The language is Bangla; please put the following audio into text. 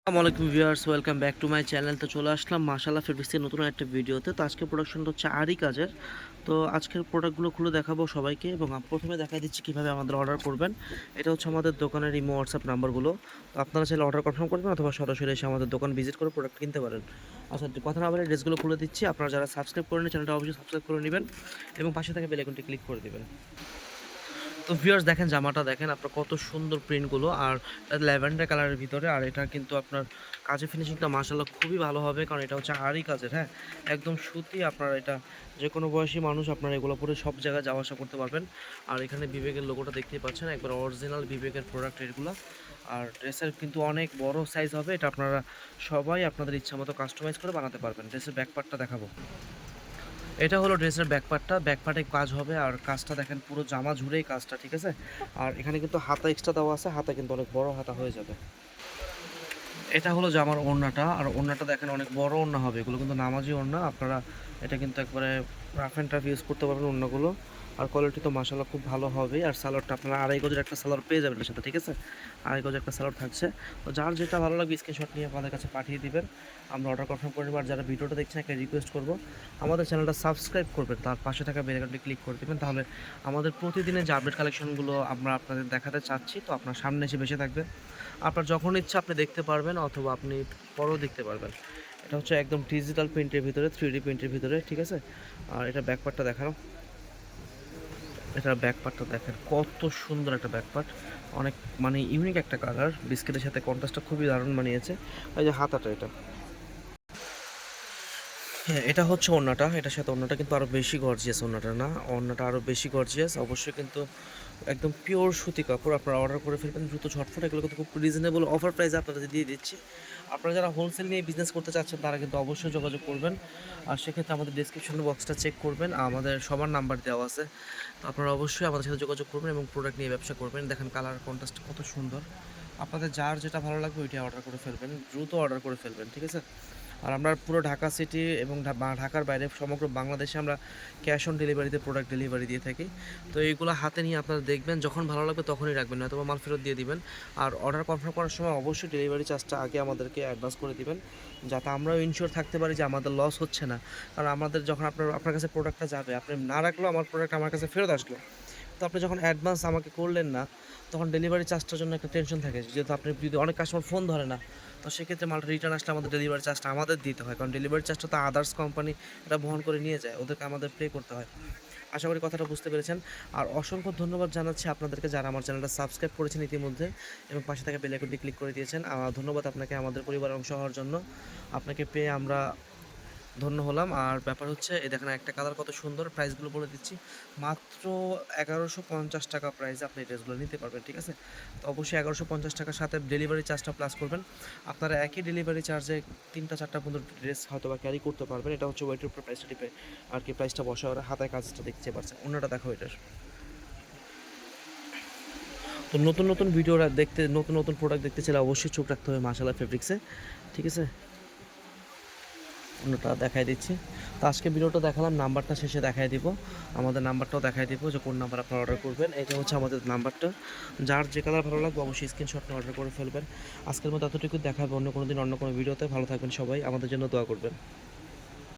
আসসালামু আলাইকুম viewers, welcome back to my channel. তো চলে আসলাম মাশাআল্লাহ ফেব্রিক্সের নতুন একটা ভিডিওতে। তো আজকের প্রোডাকশনটা হচ্ছে আরি কাজের। তো আজকের প্রোডাক্টগুলো খুলে দেখাবো সবাইকে এবং প্রথমে দেখাই দিচ্ছি কীভাবে আমাদের অর্ডার করবেন। এটা হচ্ছে আমাদের দোকানের ইমো হোয়াটসঅ্যাপ নাম্বারগুলো। তো আপনারা চাইলে অর্ডার কনফার্ম করবেন অথবা সরাসরি এসে আমাদের দোকান ভিজিট করে প্রোডাক্ট কিনতে পারেন। আচ্ছা, কথা না বলে ড্রেসগুলো খুলে দিচ্ছি। আপনারা যারা সাবস্ক্রাইব করেন চ্যানেলটা অবশ্যই সাবস্ক্রাইব করে নেবেন এবং পাশে থাকা বেল আইকনটি ক্লিক করে দেবেন। তো ভিউয়ার্স দেখেন, জামাটা দেখেন আপনার কত সুন্দর প্রিন্টগুলো, আর ল্যাভেন্ডার কালারের ভিতরে। আর এটা কিন্তু আপনার কাজের ফিনিশিংটা মাশাআল্লাহ খুবই ভালো হবে, কারণ এটা হচ্ছে আরি কাজের। হ্যাঁ, একদম সুতি। আপনার এটা যে কোনো বয়সী মানুষ আপনারা এগুলো পরে সব জায়গায় যাওয়া আসা করতে পারবেন। আর এখানে বিবেকের লোগোটা দেখতেই পাচ্ছেন, একবার অরিজিনাল বিবেকের প্রোডাক্ট এগুলো। আর ড্রেসের কিন্তু অনেক বড় সাইজ হবে, এটা আপনারা সবাই আপনাদের ইচ্ছা মতো কাস্টমাইজ করে বানাতে পারবেন। ড্রেসের ব্যাকপার্টটা দেখাবো। এটা হলো ড্রেসের ব্যাকপার্টটা, ব্যাকপার্টে কাজ হবে। আর কাজটা দেখেন পুরো জামা জুড়েই কাজটা, ঠিক আছে। আর এখানে কিন্তু হাতা এক্সট্রা দেওয়া আছে, হাতা কিন্তু অনেক বড় হাতা হয়ে যাবে। এটা হলো জামার ওড়নাটা, আর ওড়নাটা দেখেন অনেক বড় ওড়না হবে। এগুলো কিন্তু নামাজি ওড়না, আপনারা এটা কিন্তু একবারে রাফ অ্যান্ড টাফ ইউজ করতে পারবেন ওড়নাগুলো। আর কোয়ালিটি তো মাশাআল্লাহ খুব ভালো হবে। আর সালোয়ারটা আপনারা আড়াই গজের একটা সালোয়ার পেয়ে যাবেন এর সাথে, ঠিক আছে। আড়াই গজের একটা সালোয়ার থাকছে। তো যার যেটা ভালো লাগবে স্ক্রিনশট নিয়ে আমাদের কাছে পাঠিয়ে দিবেন, আমরা অর্ডার কনফার্ম করে নেব। আর যারা ভিডিওটা দেখছেন একটা রিকোয়েস্ট করব, আমাদের চ্যানেলটা সাবস্ক্রাইব করবেন, তার পাশে থাকা বেল আইকনটি ক্লিক করে দেবেন। তাহলে আমাদের প্রতিদিনের যে আপডেট কালেকশনগুলো আমরা আপনাদের দেখাতে চাচ্ছি, তো আপনার সামনে এসে বেঁচে থাকবে। আপনার যখন ইচ্ছা আপনি দেখতে পারবেন অথবা আপনি পরেও দেখতে পারবেন। এটা হচ্ছে একদম ডিজিটাল প্রিন্টের ভিতরে, 3D প্রিন্টের ভিতরে, ঠিক আছে। আর এটা ব্যাকপার্টটা দেখানো, এটার ব্যাকপার্টটা দেখেন কত সুন্দর একটা ব্যাকপার্ট। অনেক মানে ইউনিক একটা কালার, বিস্কিটের সাথে কন্ট্রাস্টটা খুবই দারুণ বানিয়েছে। এই যে হাতাটা, এটা হ্যাঁ, এটা হচ্ছে ওড়নাটা। এটার সাথে ওড়নাটা কিন্তু আরও বেশি গর্জিয়াস, ওড়নাটা না, ওড়নাটা আরও বেশি গর্জিয়াস। অবশ্যই কিন্তু একদম পিওর সুতি কাপড়। আপনারা অর্ডার করে ফেলবেন দ্রুত ঝটফট। এগুলো কিন্তু খুব রিজনেবল অফার প্রাইসে আপনাদের দিয়ে দিচ্ছি। আপনারা যারা হোলসেল নিয়ে বিজনেস করতে চাচ্ছেন তারা কিন্তু অবশ্যই যোগাযোগ করবেন। আর সেক্ষেত্রে আমাদের ডিসক্রিপশন বক্সটা চেক করবেন, আমাদের সবার নাম্বার দেওয়া আছে। তো আপনারা অবশ্যই আমাদের সাথে যোগাযোগ করবেন এবং প্রোডাক্ট নিয়ে ব্যবসা করবেন। দেখেন কালার কন্ট্রাস্ট কত সুন্দর। আপনাদের যার যেটা ভালো লাগবে ওইটাই অর্ডার করে ফেলবেন, দ্রুত অর্ডার করে ফেলবেন, ঠিক আছে। আর আমরা পুরো ঢাকা সিটি এবং ঢাকার বাইরে সমগ্র বাংলাদেশে আমরা ক্যাশ অন ডেলিভারিতে প্রোডাক্ট ডেলিভারি দিয়ে থাকি। তো এইগুলো হাতে নিয়ে আপনারা দেখবেন, যখন ভালো লাগবে তখনই রাখবেন, নয়তো মাল ফেরত দিয়ে দিবেন। আর অর্ডার কনফার্ম করার সময় অবশ্যই ডেলিভারি চার্জটা আগে আমাদেরকে অ্যাডভান্স করে দিবেন, যাতে আমরাও ইনশিওর থাকতে পারি যে আমাদের লস হচ্ছে না। কারণ আমাদের যখন আপনার কাছে প্রোডাক্টটা যাবে, আপনি না রাখলেও আমার প্রোডাক্ট আমার কাছে ফেরত আসলো। তো আপনি যখন অ্যাডভান্স আমাকে করলেন না, তখন ডেলিভারি চার্জটার জন্য একটা টেনশন থাকে। যেহেতু আপনি যদি অনেক কাস্টমার ফোন ধরে না, তো সেক্ষেত্রে মালটা রিটার্ন আসলে আমাদের ডেলিভারি চার্জটা আমাদের দিতে হয়, কারণ ডেলিভারি চার্জটা তো আদার্স কোম্পানি এটা বহন করে নিয়ে যায়, ওদেরকে আমাদের পে করতে হয়। আশা করি কথাটা বুঝতে পেরেছেন। আর অসংখ্য ধন্যবাদ জানাচ্ছি আপনাদেরকে যারা আমার চ্যানেলটা সাবস্ক্রাইব করেছেন ইতিমধ্যে এবং পাশে থাকা বেল আইকনটি ক্লিক করে দিয়েছেন। ধন্যবাদ আপনাকে আমাদের পরিবারের অংশ হওয়ার জন্য। আপনাকে পেয়ে আমরা ধন্য হলাম। আর ব্যাপার হচ্ছে এই দেখেন একটা কালার কত সুন্দর। প্রাইসগুলো বলে দিচ্ছি, মাত্র 1150 টাকা প্রাইসে আপনি এই ড্রেসগুলো নিতে পারবেন, ঠিক আছে। তো অবশ্যই 1150 টাকার সাথে ডেলিভারি চার্জটা প্লাস করবেন। আপনারা একই ডেলিভারি চার্জে 3টা 4টা পর্যন্ত ড্রেস হয়তো বা ক্যারি করতে পারবেন। এটা হচ্ছে ওয়েটের উপর প্রাইসটা ডিপে আর কি, প্রাইসটা বসা আর হাতায় কাজটা দেখতে পারছেন। অন্যটা দেখো এটার। তো নতুন নতুন ভিডিও দেখতে, নতুন নতুন প্রোডাক্ট দেখতে চাইলে অবশ্যই চোখ রাখতে হবে মাশাআল্লাহ ফেব্রিক্সে, ঠিক আছে। অন্যটা দেখাই দিচ্ছি। তো আজকে ভিডিওটা দেখালাম, নাম্বারটা শেষে দেখাই দিব, আমাদের নাম্বারটাও দেখাই দিব যে কোন নাম্বার আপনারা অর্ডার করবেন। এটা হচ্ছে আমাদের নাম্বারটা। যার যে কালার ভালো লাগবে অবশ্যই স্ক্রিনশট নিয়ে অর্ডার করে ফেলবেন। আজকের মতো এতটুকু, দেখাবে অন্য কোনো দিন অন্য কোনো ভিডিওতে। ভালো থাকবেন সবাই, আমাদের জন্য দোয়া করবেন।